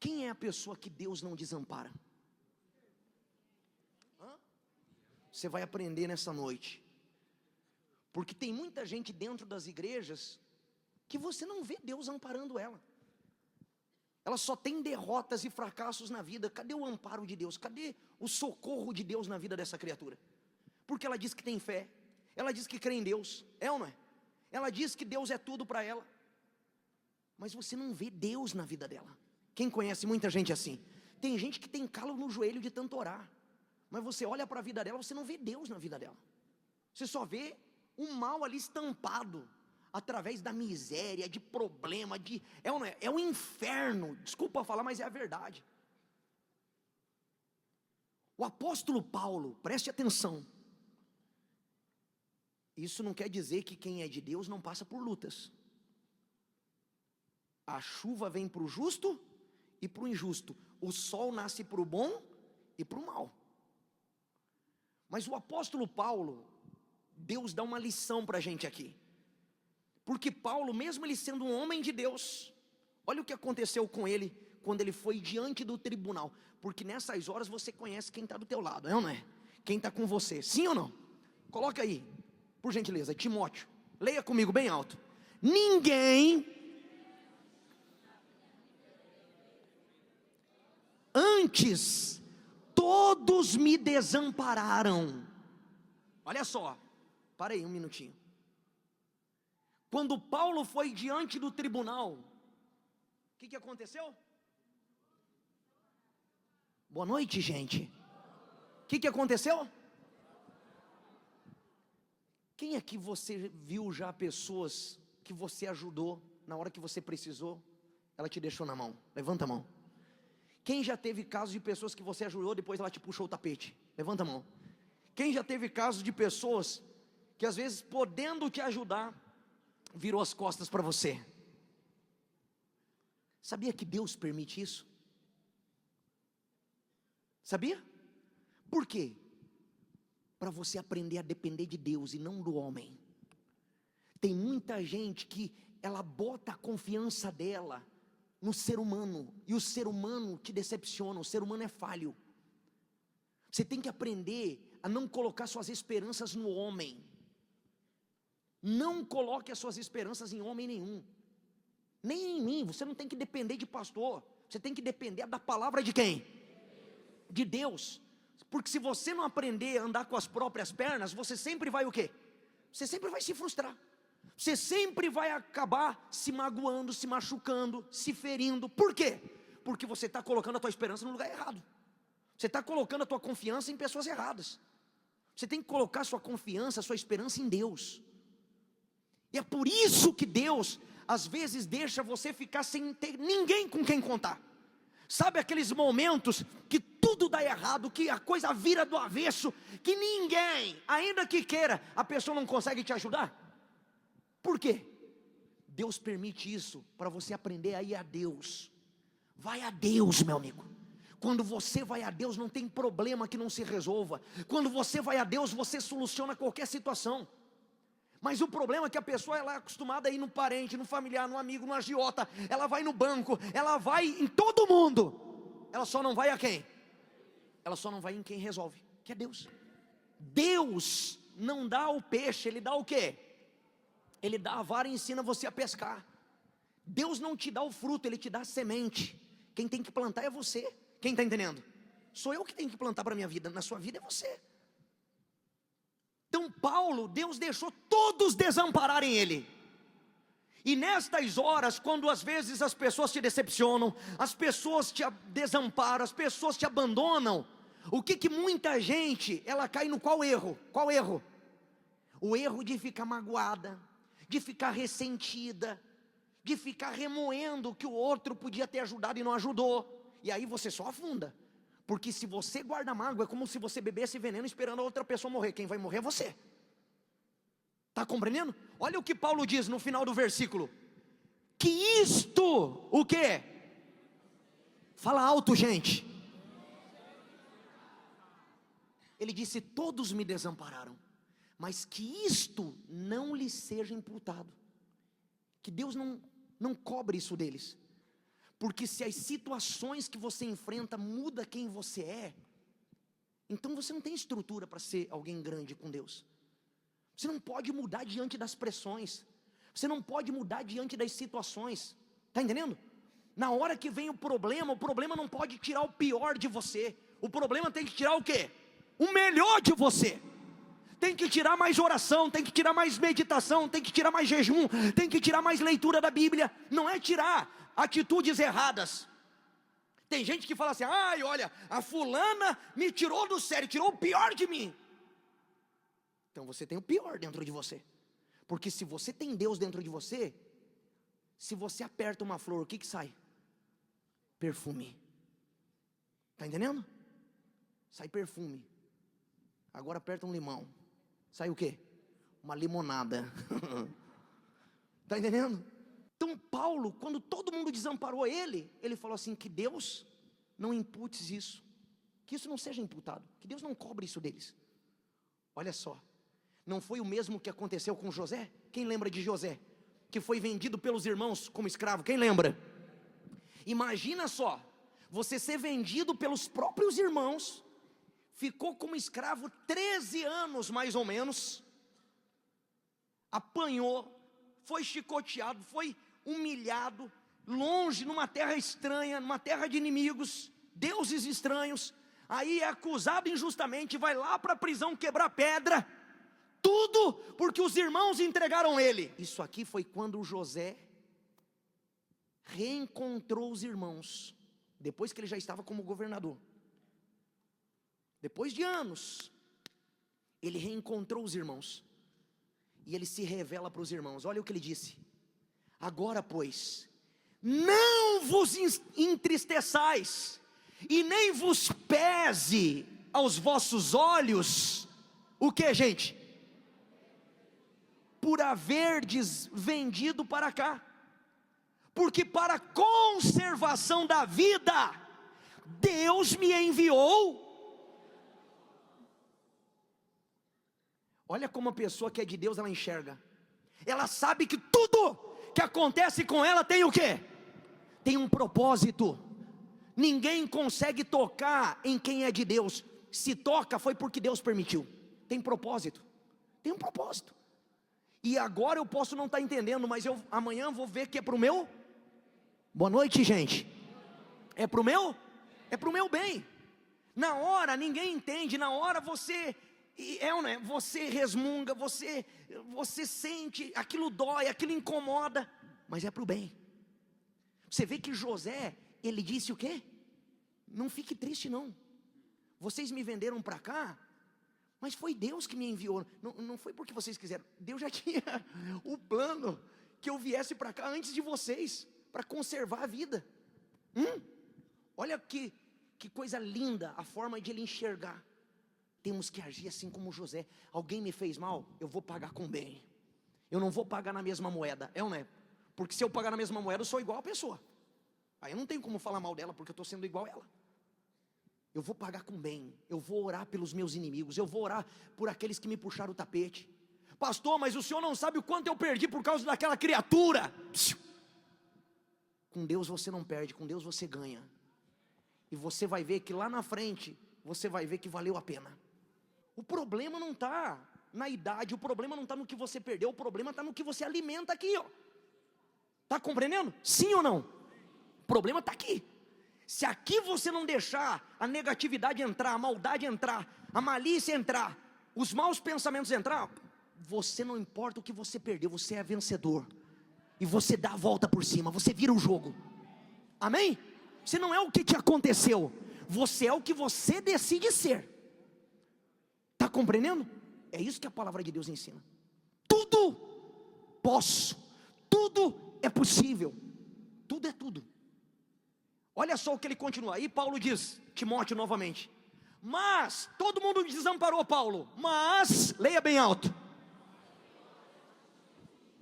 Quem é a pessoa que Deus não desampara? Você vai aprender nessa noite. Porque tem muita gente dentro das igrejas que você não vê Deus amparando ela. Ela só tem derrotas e fracassos na vida. Cadê o amparo de Deus? Cadê o socorro de Deus na vida dessa criatura? Porque ela diz que tem fé, ela diz que crê em Deus, é ou não é? Ela diz que Deus é tudo para ela, mas você não vê Deus na vida dela. Quem conhece muita gente assim? Tem gente que tem calo no joelho de tanto orar, mas você olha para a vida dela, você não vê Deus na vida dela. Você só vê o mal ali estampado, através da miséria, de problema, é ou não é? É um inferno, desculpa falar, mas é a verdade. O apóstolo Paulo, preste atenção, isso não quer dizer que quem é de Deus não passa por lutas. A chuva vem para o justo e para o injusto, o sol nasce para o bom e para o mal. Mas o apóstolo Paulo, Deus dá uma lição para a gente aqui, porque Paulo, mesmo ele sendo um homem de Deus, olha o que aconteceu com ele, quando ele foi diante do tribunal, porque nessas horas você conhece quem está do teu lado, é ou não é? Quem está com você, sim ou não? Coloca aí, por gentileza, Timóteo, leia comigo bem alto. Ninguém antes, todos me desampararam. Olha só, para aí um minutinho. Quando Paulo foi diante do tribunal, o que aconteceu? Boa noite, gente. O que aconteceu? Quem aqui você viu já pessoas que você ajudou na hora que você precisou, ela te deixou na mão? Levanta a mão. Quem já teve casos de pessoas que você ajudou, depois ela te puxou o tapete? Levanta a mão. Quem já teve casos de pessoas que às vezes, podendo te ajudar, virou as costas para você? Sabia que Deus permite isso? Sabia? Por quê? Para você aprender a depender de Deus e não do homem. Tem muita gente que ela bota a confiança dela no ser humano, e o ser humano te decepciona, o ser humano é falho. Você tem que aprender a não colocar suas esperanças no homem. Não coloque as suas esperanças em homem nenhum, nem em mim. Você não tem que depender de pastor, você tem que depender da palavra de quem? De Deus. Porque se você não aprender a andar com as próprias pernas, você sempre vai o quê? Você sempre vai se frustrar. Você sempre vai acabar se magoando, se machucando, se ferindo. Por quê? Porque você está colocando a tua esperança no lugar errado. Você está colocando a tua confiança em pessoas erradas. Você tem que colocar a sua confiança, a sua esperança em Deus. E é por isso que Deus, às vezes, deixa você ficar sem ter ninguém com quem contar. Sabe aqueles momentos que tudo dá errado, que a coisa vira do avesso, que ninguém, ainda que queira, a pessoa não consegue te ajudar? Por quê? Deus permite isso para você aprender a ir a Deus. Vai a Deus, meu amigo. Quando você vai a Deus, não tem problema que não se resolva. Quando você vai a Deus, você soluciona qualquer situação. Mas o problema é que a pessoa, ela é acostumada a ir no parente, no familiar, no amigo, no agiota. Ela vai no banco, ela vai em todo mundo. Ela só não vai a quem? Ela só não vai em quem resolve, que é Deus. Deus não dá o peixe, Ele dá o quê? Ele dá a vara e ensina você a pescar. Deus não te dá o fruto, Ele te dá a semente. Quem tem que plantar é você. Quem está entendendo? Sou eu que tenho que plantar para a minha vida. Na sua vida é você. Então Paulo, Deus deixou todos desampararem ele. E nestas horas, quando às vezes as pessoas te decepcionam, as pessoas te desamparam, as pessoas te abandonam, o que muita gente, ela cai no qual erro? Qual erro? O erro de ficar magoada, de ficar ressentida, de ficar remoendo que o outro podia ter ajudado e não ajudou. E aí você só afunda. Porque se você guarda mágoa, é como se você bebesse veneno esperando a outra pessoa morrer. Quem vai morrer é você. Está compreendendo? Olha o que Paulo diz no final do versículo. Que isto, o quê? Fala alto, gente. Ele disse, todos me desampararam, mas que isto não lhes seja imputado. Que Deus não cobre isso deles. Porque se as situações que você enfrenta muda quem você é, então você não tem estrutura para ser alguém grande com Deus. Você não pode mudar diante das pressões. Você não pode mudar diante das situações. Está entendendo? Na hora que vem o problema não pode tirar o pior de você. O problema tem que tirar o quê? O melhor de você. Tem que tirar mais oração, tem que tirar mais meditação, tem que tirar mais jejum, tem que tirar mais leitura da Bíblia. Não é tirar atitudes erradas. Tem gente que fala assim: ai, olha, a fulana me tirou do sério, tirou o pior de mim. Então você tem o pior dentro de você. Porque se você tem Deus dentro de você, se você aperta uma flor, o que sai? Perfume. Está entendendo? Sai perfume. Agora aperta um limão, sai o quê? Uma limonada. Está entendendo? Então Paulo, quando todo mundo desamparou ele falou assim: que Deus não impute isso, que isso não seja imputado, que Deus não cobre isso deles. Olha só, não foi o mesmo que aconteceu com José? Quem lembra de José? Que foi vendido pelos irmãos como escravo, quem lembra? Imagina só, você ser vendido pelos próprios irmãos, ficou como escravo 13 anos mais ou menos, apanhou, foi chicoteado, foi humilhado, longe, numa terra estranha, numa terra de inimigos, deuses estranhos, aí é acusado injustamente, vai lá para a prisão quebrar pedra, tudo porque os irmãos entregaram ele. Isso aqui foi quando José reencontrou os irmãos, depois que ele já estava como governador. Depois de anos, ele reencontrou os irmãos, e ele se revela para os irmãos. Olha o que ele disse: agora pois, não vos entristeçais, e nem vos pese aos vossos olhos, o que, gente? Por haverdes vendido para cá, porque para a conservação da vida, Deus me enviou. Olha como a pessoa que é de Deus, ela enxerga. Ela sabe que tudo que acontece com ela tem o quê? Tem um propósito. Ninguém consegue tocar em quem é de Deus. Se toca foi porque Deus permitiu. Tem propósito. Tem um propósito. E agora eu posso não estar entendendo, mas eu amanhã vou ver que é para o meu. Boa noite, gente. É para o meu? É para o meu bem. Na hora ninguém entende. Na hora você você resmunga, você sente, aquilo dói, aquilo incomoda, mas é para o bem. Você vê que José, ele disse o quê? Não fique triste não, vocês me venderam para cá, mas foi Deus que me enviou, não foi porque vocês quiseram, Deus já tinha o plano, que eu viesse para cá antes de vocês, para conservar a vida. Olha que coisa linda, a forma de ele enxergar. Temos que agir assim como José. Alguém me fez mal, eu vou pagar com bem. Eu não vou pagar na mesma moeda, é ou não é? Porque se eu pagar na mesma moeda, eu sou igual a pessoa. Aí eu não tenho como falar mal dela, porque eu estou sendo igual a ela. Eu vou pagar com bem. Eu vou orar pelos meus inimigos. Eu vou orar por aqueles que me puxaram o tapete. Pastor, mas o senhor não sabe o quanto eu perdi por causa daquela criatura. Com Deus você não perde, com Deus você ganha. E você vai ver que lá na frente, você vai ver que valeu a pena. O problema não está na idade, o problema não está no que você perdeu, o problema está no que você alimenta aqui, ó. Está compreendendo? Sim ou não? O problema está aqui. Se aqui você não deixar a negatividade entrar, a maldade entrar, a malícia entrar, os maus pensamentos entrar, você não importa o que você perdeu, você é vencedor. E você dá a volta por cima, você vira o jogo. Amém? Você não é o que te aconteceu, você é o que você decide ser. Está compreendendo? É isso que a palavra de Deus ensina. Tudo posso, tudo é possível, tudo é tudo. Olha só o que ele continua, aí Paulo diz, Timóteo novamente, mas, todo mundo desamparou Paulo, mas, leia bem alto,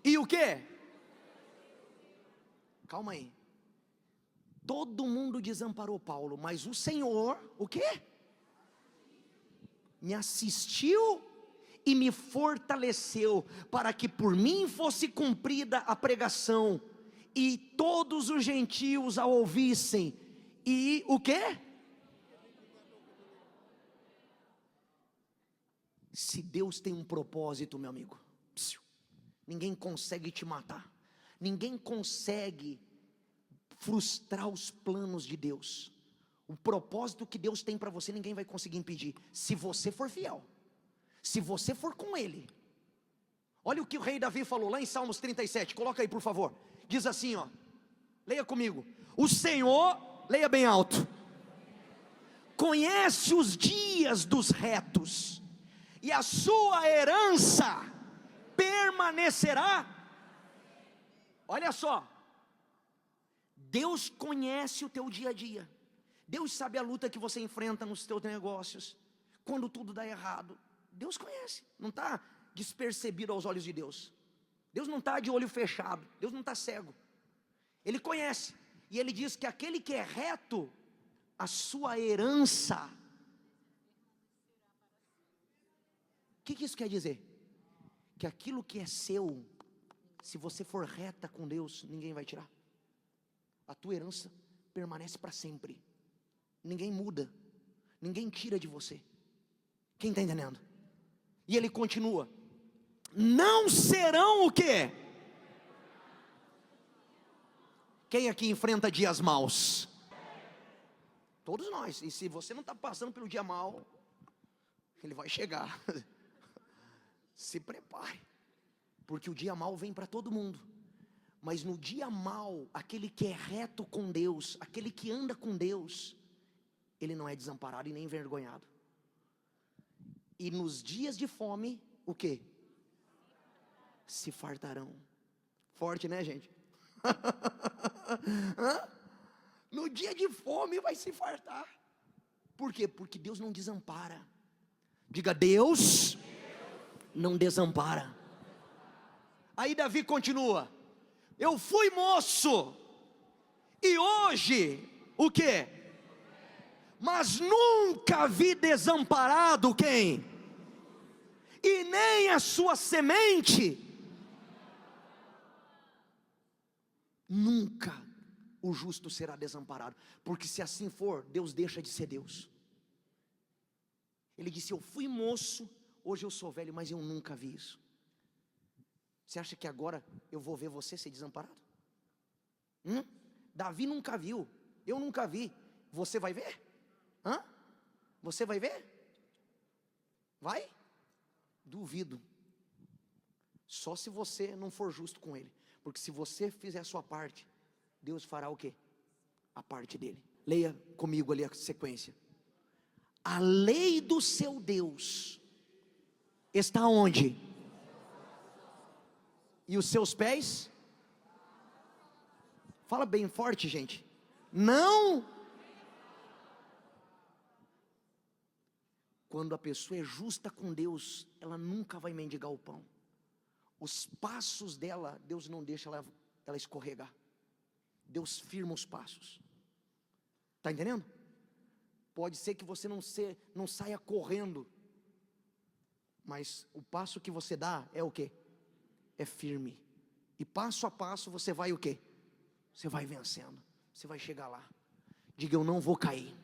e o que? Calma aí, todo mundo desamparou Paulo, mas o Senhor, o que? Me assistiu e me fortaleceu, para que por mim fosse cumprida a pregação, e todos os gentios a ouvissem, e o quê? Se Deus tem um propósito, meu amigo, ninguém consegue te matar, ninguém consegue frustrar os planos de Deus. O propósito que Deus tem para você, ninguém vai conseguir impedir, se você for fiel, se você for com Ele. Olha o que o rei Davi falou lá em Salmos 37, coloca aí por favor, diz assim ó, leia comigo: o Senhor, leia bem alto, conhece os dias dos retos, e a sua herança permanecerá. Olha só, Deus conhece o teu dia a dia, Deus sabe a luta que você enfrenta nos teus negócios, quando tudo dá errado, Deus conhece, não está despercebido aos olhos de Deus. Deus não está de olho fechado, Deus não está cego, Ele conhece, e Ele diz que aquele que é reto, a sua herança. O que isso quer dizer? Que aquilo que é seu, se você for reta com Deus, ninguém vai tirar. A tua herança permanece para sempre, ninguém muda, ninguém tira de você. Quem está entendendo? E ele continua: não serão o quê? Quem aqui enfrenta dias maus? Todos nós. E se você não está passando pelo dia mau, ele vai chegar. Se prepare, porque o dia mau vem para todo mundo. Mas no dia mau, aquele que é reto com Deus, aquele que anda com Deus, ele não é desamparado e nem envergonhado. E nos dias de fome, o quê? Se fartarão. Forte, né, gente? No dia de fome vai se fartar. Por quê? Porque Deus não desampara. Diga: Deus não desampara. Aí Davi continua: eu fui moço, e hoje, o quê? Mas nunca vi desamparado quem? E nem a sua semente. Nunca o justo será desamparado, porque se assim for, Deus deixa de ser Deus. Ele disse: eu fui moço, hoje eu sou velho, mas eu nunca vi isso. Você acha que agora eu vou ver você ser desamparado? Davi nunca viu, eu nunca vi. Você vai ver? Você vai ver? Vai? Duvido. Só se você não for justo com ele. Porque se você fizer a sua parte, Deus fará o quê? A parte dele. Leia comigo ali a sequência. A lei do seu Deus está onde? E os seus pés? Fala bem forte, gente. Não. Quando a pessoa é justa com Deus, ela nunca vai mendigar o pão. Os passos dela, Deus não deixa ela escorregar. Deus firma os passos. Está entendendo? Pode ser que você não saia correndo, mas o passo que você dá é o quê? É firme. E passo a passo você vai o quê? Você vai vencendo. Você vai chegar lá. Diga: eu não vou cair.